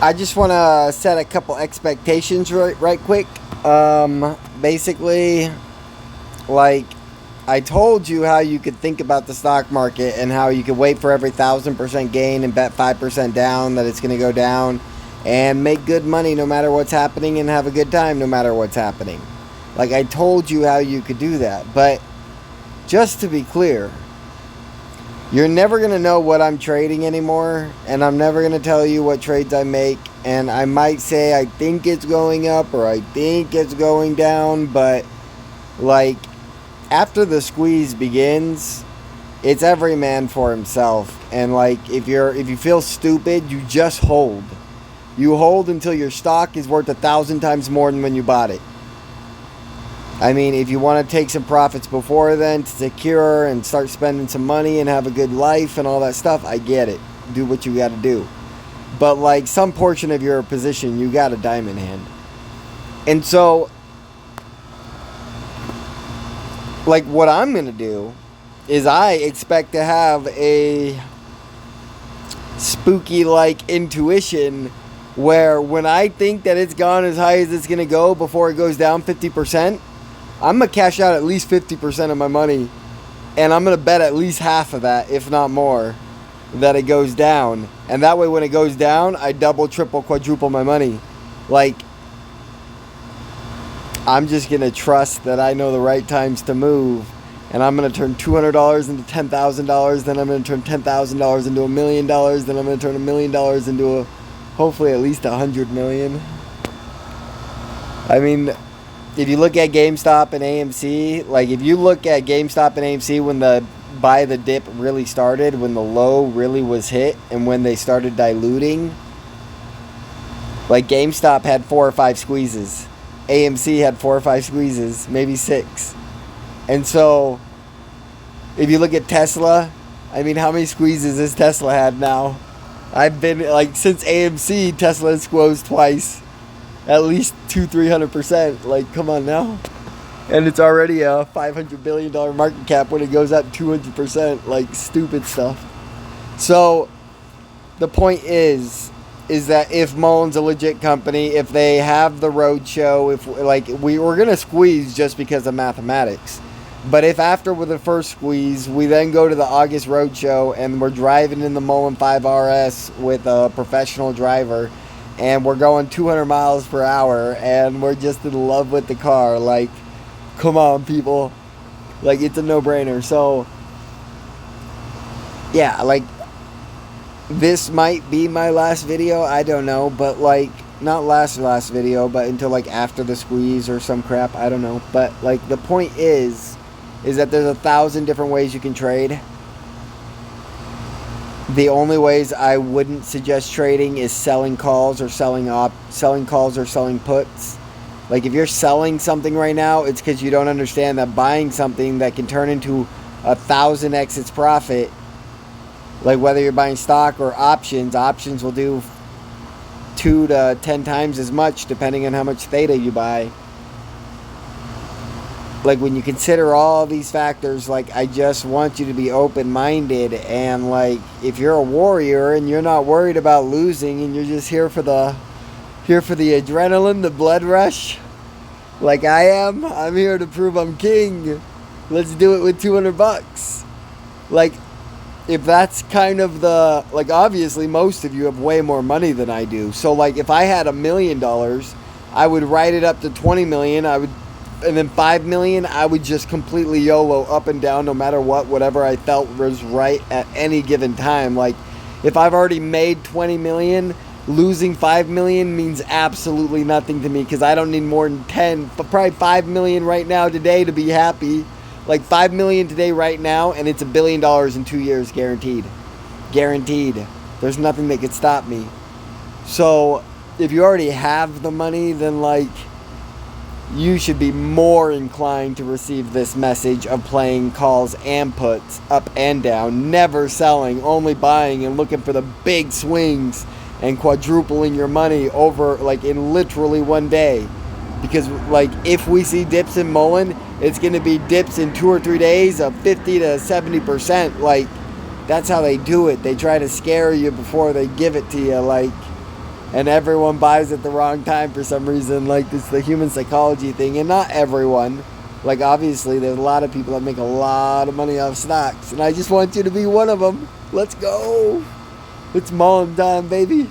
I just want to set a couple expectations right quick. Basically, like, I told you how you could think about the stock market and how you could wait for every 1,000% gain and bet 5% down that it's going to go down and make good money no matter what's happening and have a good time no matter what's happening. Like, I told you how you could do that. But just to be clear, you're never going to know what I'm trading anymore, and I'm never going to tell you what trades I make, and I might say I think it's going up or I think it's going down, but like, after the squeeze begins, it's every man for himself. And like, if you feel stupid, you just hold. You hold until your stock is worth 1,000 times more than when you bought it. I mean, if you want to take some profits before then to secure and start spending some money and have a good life and all that stuff, I get it. Do what you got to do. But like, some portion of your position, you got a diamond hand. And so, like, what I'm going to do is I expect to have a spooky, like, intuition where when I think that it's gone as high as it's going to go before it goes down 50%, I'm going to cash out at least 50% of my money, and I'm going to bet at least half of that, if not more, that it goes down. And that way when it goes down, I double, triple, quadruple my money. Like, I'm just going to trust that I know the right times to move, and I'm going to turn $200 into $10,000, then I'm going to turn $10,000 into $1 million, then I'm going to turn $1 million into hopefully at least $100 million. I mean, if you look at GameStop and AMC, like, if you look at GameStop and AMC when the buy the dip really started, when the low really was hit, and when they started diluting, like, GameStop had 4 or 5 squeezes. AMC had 4 or 5 squeezes, maybe 6. And so, if you look at Tesla, I mean, how many squeezes has Tesla had now? I've been, like, since AMC, Tesla has squeezed twice. At least 200-300%. Like, come on now. And it's already a $500 billion market cap when it goes up 200%. Like, stupid stuff. So, the point is that if Mullen's a legit company, if they have the roadshow, if, like, we're going to squeeze just because of mathematics. But if after with the first squeeze, we then go to the August roadshow and we're driving in the Mullen 5RS with a professional driver, and we're going 200 miles per hour, and we're just in love with the car, like, come on, people. Like, it's a no-brainer. So, yeah, like, this might be my last video, I don't know, but, like, not last video, but until, like, after the squeeze or some crap, I don't know. But, like, the point is that there's 1,000 different ways you can trade. The only ways I wouldn't suggest trading is selling calls or selling calls or selling puts. Like, if you're selling something right now, it's because you don't understand that buying something that can turn into 1,000x its profit, like whether you're buying stock or options will do 2 to 10 times as much depending on how much theta you buy. Like, when you consider all these factors, like, I just want you to be open-minded, and, like, if you're a warrior and you're not worried about losing and you're just here for the adrenaline, the blood rush, like I am, I'm here to prove I'm king. Let's do it with $200. Like, if that's kind of the, like, obviously most of you have way more money than I do. So, like, if I had $1 million, I would write it up to 20 million. And then 5 million, I would just completely YOLO up and down no matter what, whatever I felt was right at any given time. Like, if I've already made 20 million, losing 5 million means absolutely nothing to me, because I don't need more than 10, but probably 5 million right now today to be happy. Like, 5 million today right now, and it's $1 billion in 2 years, guaranteed. Guaranteed. There's nothing that could stop me. So, if you already have the money, then, like, you should be more inclined to receive this message of playing calls and puts up and down, never selling, only buying and looking for the big swings and quadrupling your money over, like, in literally one day. Because, like, if we see dips in Mullen, it's going to be dips in 2 or 3 days of 50 to 70%. Like, that's how they do it. They try to scare you before they give it to you. Like, and everyone buys at the wrong time for some reason. Like, it's the human psychology thing, and not everyone. Like, obviously, there's a lot of people that make a lot of money off stocks, and I just want you to be one of them. Let's go. It's mulling time, baby.